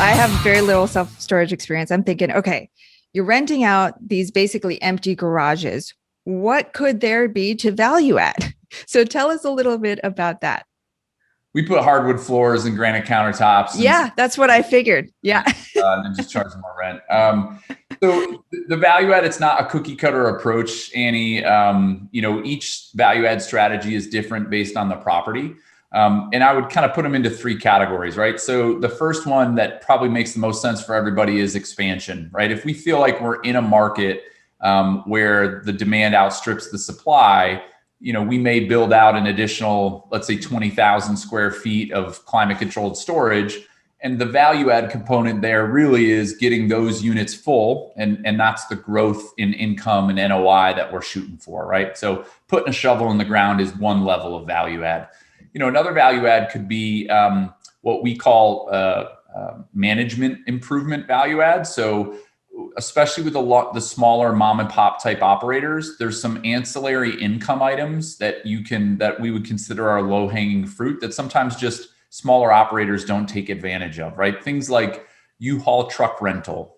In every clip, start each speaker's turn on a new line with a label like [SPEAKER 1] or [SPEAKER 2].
[SPEAKER 1] I have very little self-storage experience. I'm thinking, okay, you're renting out these basically empty garages. What could there be to value add? So tell us a little bit about that.
[SPEAKER 2] We put hardwood floors and granite countertops and
[SPEAKER 1] Yeah, that's what I figured. Yeah.
[SPEAKER 2] and then just charge more rent. So the value add, it's not a cookie cutter approach, Annie. Each value add strategy is different based on the property. And I would kind of put them into three categories, right? So the first one that probably makes the most sense for everybody is expansion, right? If we feel like we're in a market where the demand outstrips the supply, we may build out an additional, let's say 20,000 square feet of climate controlled storage. And the value add component there really is getting those units full. And that's the growth in income and NOI that we're shooting for, right? So putting a shovel in the ground is one level of value add. Another value add could be what we call management improvement value add. So especially with the smaller mom and pop type operators, there's some ancillary income items that we would consider our low hanging fruit that sometimes just smaller operators don't take advantage of, right? Things like U-Haul truck rental,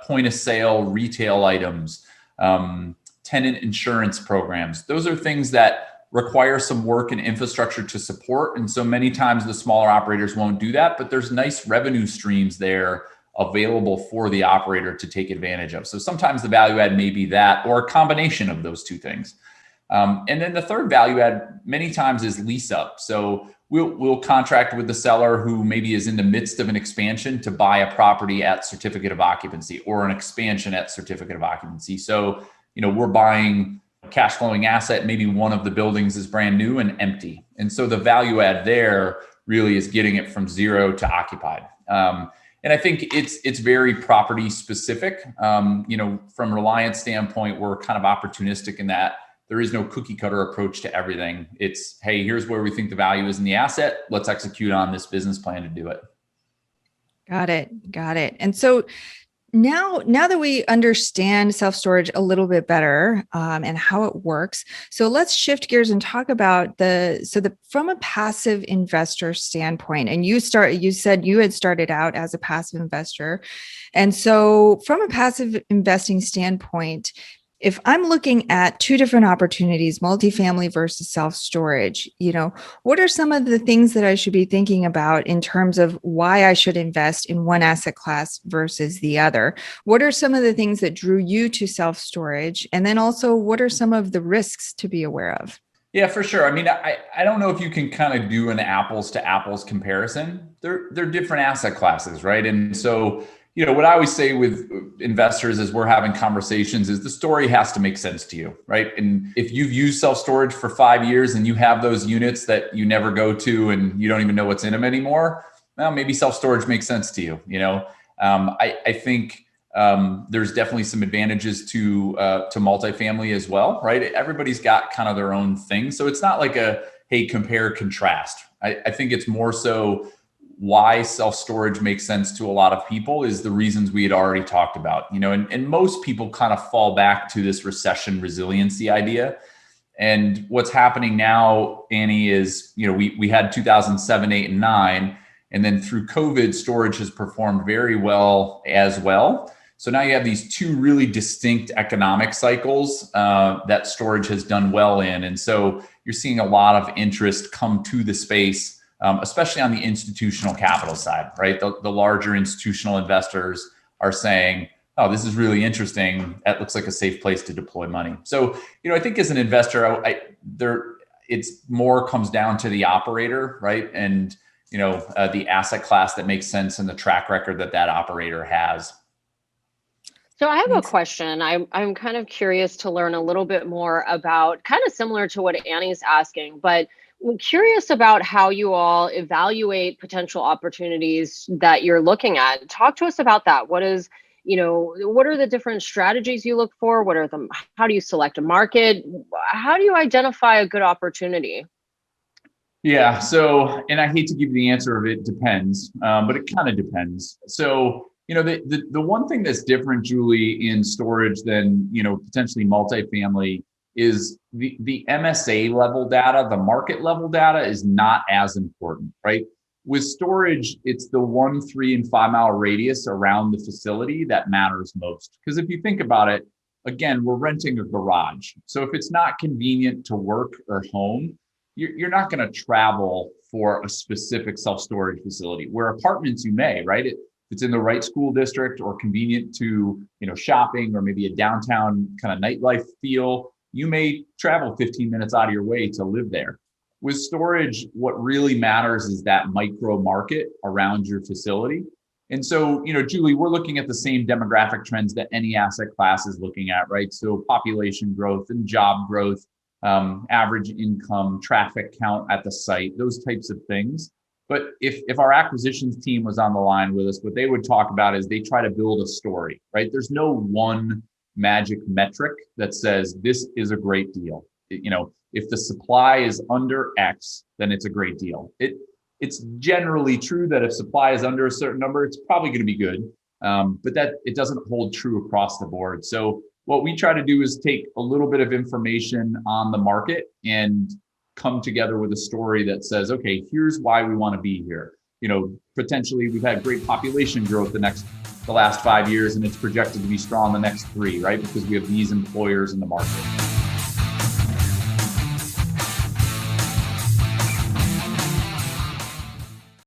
[SPEAKER 2] point of sale retail items, tenant insurance programs. Those are things that require some work and infrastructure to support. And so many times the smaller operators won't do that, but there's nice revenue streams there available for the operator to take advantage of. So sometimes the value add may be that or a combination of those two things. And then the third value add many times is lease up. So we'll contract with the seller who maybe is in the midst of an expansion to buy a property at certificate of occupancy or an expansion at certificate of occupancy. So, we're buying a cash flowing asset. Maybe one of the buildings is brand new and empty. And so the value add there really is getting it from zero to occupied. And I think it's very property specific. From Reliant standpoint, we're kind of opportunistic in that there is no cookie cutter approach to everything. It's, hey, here's where we think the value is in the asset. Let's execute on this business plan to do it.
[SPEAKER 1] Got it. And so now that we understand self-storage a little bit better and how it works, so let's shift gears and talk about from a passive investor standpoint. And you said you had started out as a passive investor, and so from a passive investing standpoint, if I'm looking at two different opportunities, multifamily versus self-storage, what are some of the things that I should be thinking about in terms of why I should invest in one asset class versus the other? What are some of the things that drew you to self-storage? And then also, what are some of the risks to be aware of?
[SPEAKER 2] Yeah, for sure. I mean, I don't know if you can kind of do an apples to apples comparison. They're different asset classes, right? And so what I always say with investors as we're having conversations is the story has to make sense to you, right? And if you've used self-storage for 5 years and you have those units that you never go to and you don't even know what's in them anymore, well, maybe self-storage makes sense to you. I think there's definitely some advantages to multifamily as well, right? Everybody's got kind of their own thing. So it's not like hey, compare, contrast. I think it's more so why self-storage makes sense to a lot of people is the reasons we had already talked about, and most people kind of fall back to this recession resiliency idea. And what's happening now, Annie, is, we had 2007, 8, and 9, and then through COVID, storage has performed very well as well. So now you have these two really distinct economic cycles that storage has done well in. And so you're seeing a lot of interest come to the space, especially on the institutional capital side, right? The larger institutional investors are saying, oh, this is really interesting. That looks like a safe place to deploy money. So, I think as an investor, it's more comes down to the operator, right? And, the asset class that makes sense and the track record that operator has.
[SPEAKER 3] So I have a question. I'm kind of curious to learn a little bit more about, kind of similar to what Annie's asking, but I'm curious about how you all evaluate potential opportunities that you're looking at. Talk to us about that. What are the different strategies you look for? How do you select a market? How do you identify a good opportunity?
[SPEAKER 2] Yeah. So, and I hate to give you the answer of it depends, but it kind of depends. So, the one thing that's different, Julie, in storage than, potentially multifamily is the MSA level data, the market level data is not as important, right? With storage, it's the 1, 3, and 5 mile radius around the facility that matters most. Because if you think about it, again, we're renting a garage. So if it's not convenient to work or home, you're not going to travel for a specific self-storage facility. Where apartments, you may, right? If it's in the right school district or convenient to, shopping or maybe a downtown kind of nightlife feel, you may travel 15 minutes out of your way to live there. With storage, what really matters is that micro market around your facility. And so, Julie, we're looking at the same demographic trends that any asset class is looking at, right? So population growth and job growth, average income, traffic count at the site, those types of things. But if our acquisitions team was on the line with us, what they would talk about is they try to build a story, right? There's no one magic metric that says this is a great deal. If the supply is under X, then it's a great deal. It's generally true that if supply is under a certain number, it's probably going to be good. But that it doesn't hold true across the board. So what we try to do is take a little bit of information on the market and come together with a story that says, okay, here's why we want to be here. Potentially we've had great population growth the last 5 years, and it's projected to be strong the next 3, right? Because we have these employers in the market.